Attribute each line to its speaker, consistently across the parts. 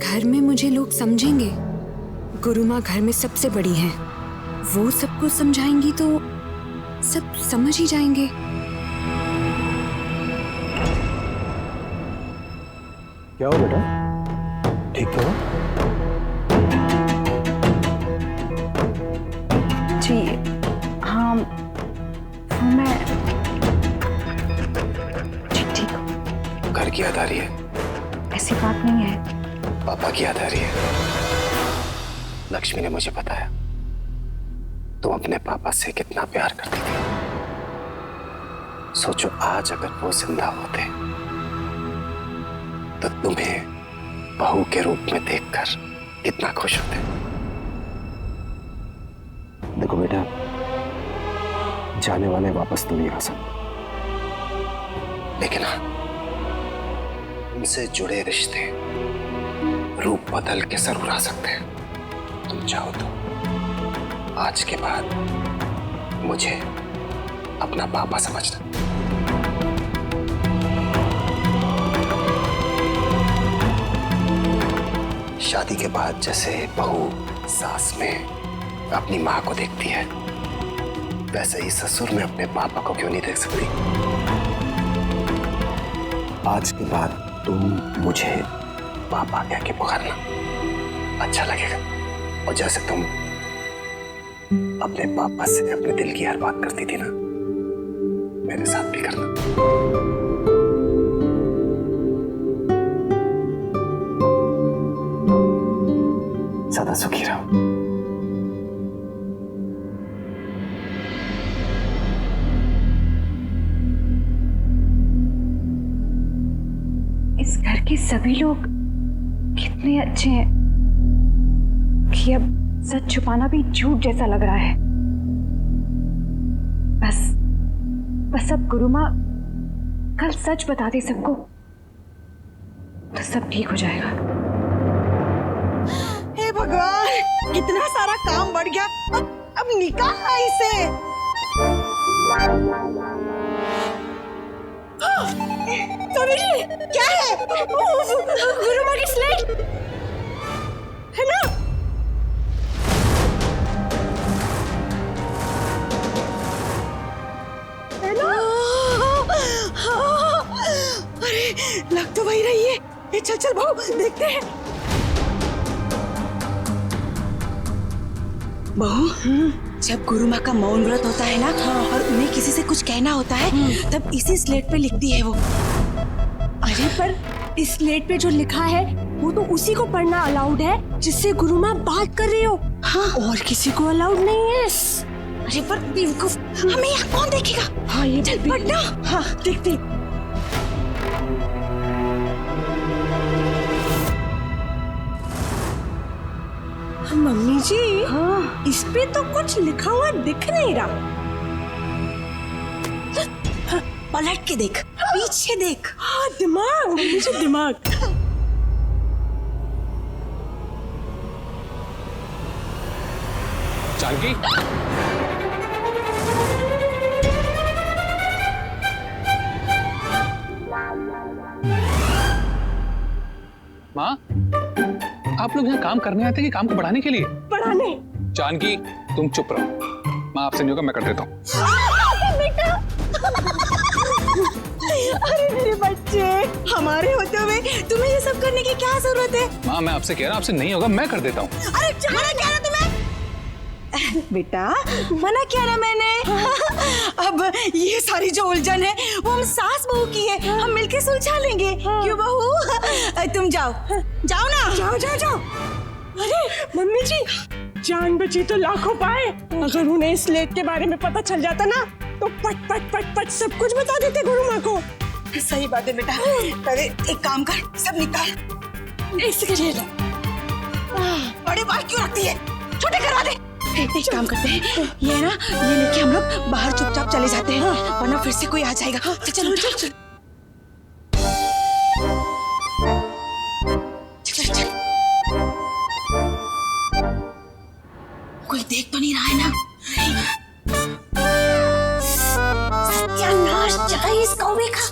Speaker 1: घर में मुझे लोग समझेंगे। गुरुमा घर में सबसे बड़ी हैं। वो सबको समझाएंगी तो सब समझ ही जाएंगे।
Speaker 2: क्या हो बेटा, ठीक तो हो?
Speaker 3: जी हाँ, मैं ठीक हूँ।
Speaker 2: घर की याद आ रही है?
Speaker 3: ऐसी बात नहीं है।
Speaker 2: पापा की याद आ रही है? लक्ष्मी ने मुझे बताया तुम अपने पापा से कितना प्यार करती थी। सोचो आज अगर वो जिंदा होते तो तुम्हें बहू के रूप में देखकर कितना खुश होते। देखो बेटा, जाने वाले वापस तो नहीं आ सकते, लेकिन हाँ, उनसे जुड़े रिश्ते रूप बदल के जरूर आ सकते हैं। तुम चाहो तो आज के बाद मुझे अपना पापा समझना। शादी के बाद जैसे बहू सास में अपनी माँ को देखती है, वैसे ही ससुर में अपने पापा को क्यों नहीं देख सकती? आज के बाद तुम मुझे पापा कह के पुकारना, अच्छा लगेगा। और जैसे तुम अपने पापा से अपने दिल की हर बात करती थी ना, मेरे साथ भी करना। सदा सुखी रहो।
Speaker 3: इस घर के सभी लोग कितने अच्छे हैं कि अब सच छुपाना भी झूठ जैसा लग रहा है। बस अब गुरुमा कल सच बता दे सबको तो सब ठीक हो जाएगा।
Speaker 4: हे भगवान, इतना सारा काम बढ़ गया। अब निकाल ना इसे। सोनी जी, क्या है? गुरुमा की स्लेट है ना? है ना? अरे लग तो वही रही है। ये चल चल बहू, देखते हैं। बहू, जब गुरुमा का मौन व्रत होता है ना, और उन्हें किसी से कुछ कहना होता है, तब इसी स्लेट पे लिखती है वो।
Speaker 5: अरे पर इस स्लेट पे जो लिखा है वो तो उसी को पढ़ना अलाउड है जिससे गुरुमा बात कर रही हो।
Speaker 4: हाँ।
Speaker 5: और किसी को अलाउड नहीं है।
Speaker 4: अरे पर बेवकूफ, हमें यहाँ कौन देखेगा?
Speaker 5: हाँ ये
Speaker 4: चल पढ़ना।
Speaker 5: हाँ देखते। मम्मी जी, हाँ इस पे तो कुछ लिखा हुआ दिख नहीं रहा।
Speaker 4: पलट के देख, पीछे देख।
Speaker 5: हाँ दिमाग, मम्मी जी दिमाग।
Speaker 6: जानकी, माँ, आप लोग यहाँ काम करने आते हैं कि काम को बढ़ाने के लिए?
Speaker 5: पढ़ाने।
Speaker 6: जानकी, तुम चुप रहो। मैं आपसे नहीं होगा, मैं कर देता हूँ।
Speaker 4: अरे मेरे बच्चे, हमारे होते हुए तुम्हें ये सब करने की क्या जरूरत है?
Speaker 6: माँ, मैं आपसे कह रहा हूँ, आपसे नहीं होगा, मैं कर देता हूँ।
Speaker 4: अरे मना क्या रहा तुम्हें? बेटा, मना क्या रहा मैंने? अब ये सारी जो उलझन है वो हम सास बहू की है, हम मिलके सुलझा लेंगे। क्यों बहू? तुम जाओ जाओ ना।
Speaker 5: जाओ जाओ जाओ। अरे मम्मी जी, जान बची तो लाखों पाए। अगर उन्हें इस स्लेट के बारे में पता चल जाता ना तो पट पट पट पट सब कुछ बता देते गुरुमा को।
Speaker 4: सही बात है बेटा। अरे एक काम कर, सब निकाल।
Speaker 5: इसके लिए लो।
Speaker 4: बड़े बाल क्यों रखती है? छोटे करवा दे। एक काम करते हैं, ये ना, ये लेके हम लोग बाहर चुपचाप चले जाते हैं, वरना फिर से कोई आ जाएगा। चल चल चल चल चल चल। कोई देख तो नहीं रहा है ना? सत्यानाश, जाए इस कौवे का।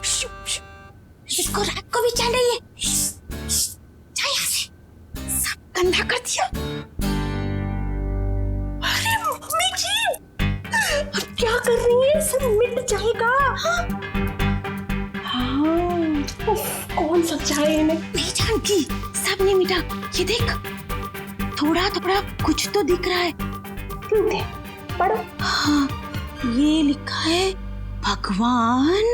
Speaker 4: इसको रात को भी चल रही है। जा यहाँ से। गंदा कर दिया। अरे मम्मी जी, अब क्या कर रही है? सब मिट जाएगा। हाँ,
Speaker 5: कौन समझाए इन्हें?
Speaker 4: नहीं जानकी, सब नहीं मिटा। ये देख, थोड़ा थोड़ा कुछ तो दिख रहा है।
Speaker 5: क्यों दे? पढ़ो।
Speaker 4: हाँ, ये लिखा है भगवान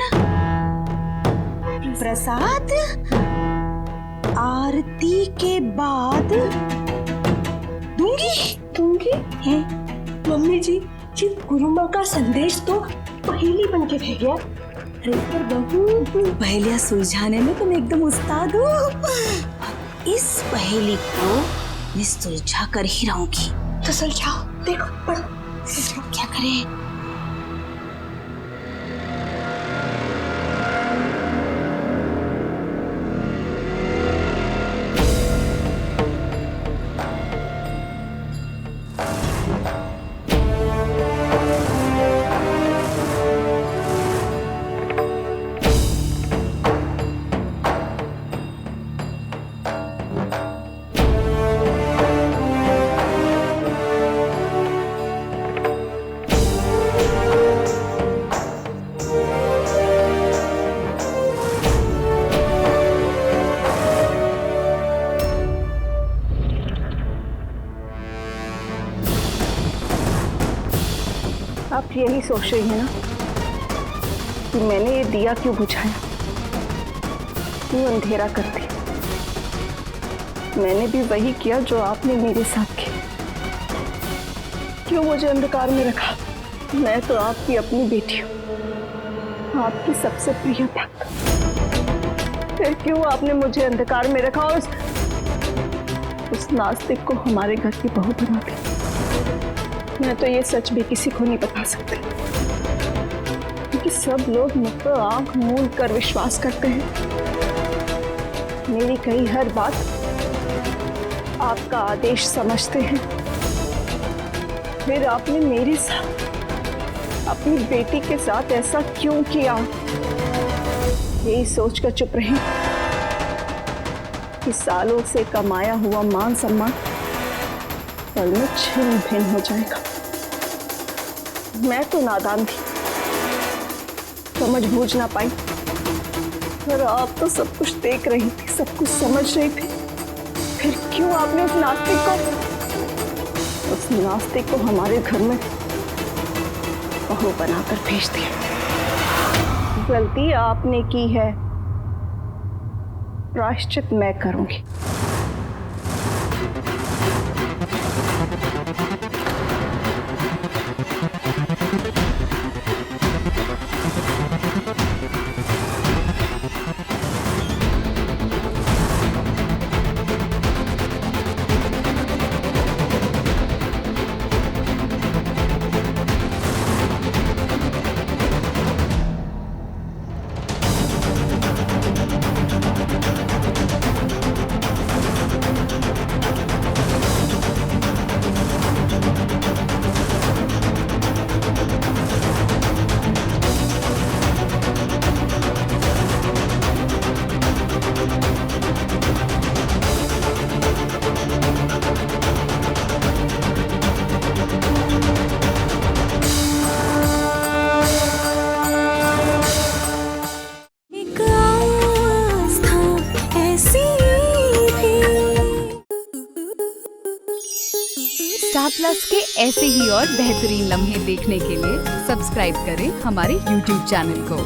Speaker 4: प्रसाद आरती के बाद दूंगी
Speaker 5: है मम्मी जी, ये गुरु माँ का संदेश तो पहेली बन के रह गया। अरे पर बहू,
Speaker 4: पहेलियां सुलझाने में तुम एकदम उस्ताद हो। इस पहेली को मैं सुलझा कर ही रहूंगी।
Speaker 5: तो सुलझाओ, देखो पढ़ो।
Speaker 4: क्या करें?
Speaker 3: आप यही सोच रही हैं ना कि मैंने ये दिया क्यों बुझाया, क्यों अंधेरा कर दिया? मैंने भी वही किया जो आपने मेरे साथ किया। क्यों मुझे अंधकार में रखा? मैं तो आपकी अपनी बेटी हूँ, आपकी सबसे प्रिय भक्त। फिर क्यों आपने मुझे अंधकार में रखा और उस नास्तिक को हमारे घर की बहू बना दिया? मैं तो ये सच भी किसी को नहीं बता सकती, क्योंकि सब लोग मुझ पर आंख मूंद कर विश्वास करते हैं। मेरी कही हर बात आपका आदेश समझते हैं। फिर आपने मेरे साथ, अपनी बेटी के साथ ऐसा क्यों किया? यही सोचकर चुप रही कि सालों से कमाया हुआ मान सम्मान पल में छिन्न भिन्न हो जाएगा। मैं तो नादान थी, समझ बूझ ना पाई, पर आप तो सब कुछ देख रही थी, सब कुछ समझ रही थी। फिर क्यों आपने उस नास्तिक को हमारे घर में बहू बनाकर भेज दिया? गलती आपने की है, प्रायश्चित मैं करूंगी।
Speaker 7: स्टार प्लस के ऐसे ही और बेहतरीन लम्हे देखने के लिए सब्सक्राइब करें हमारे YouTube चैनल को।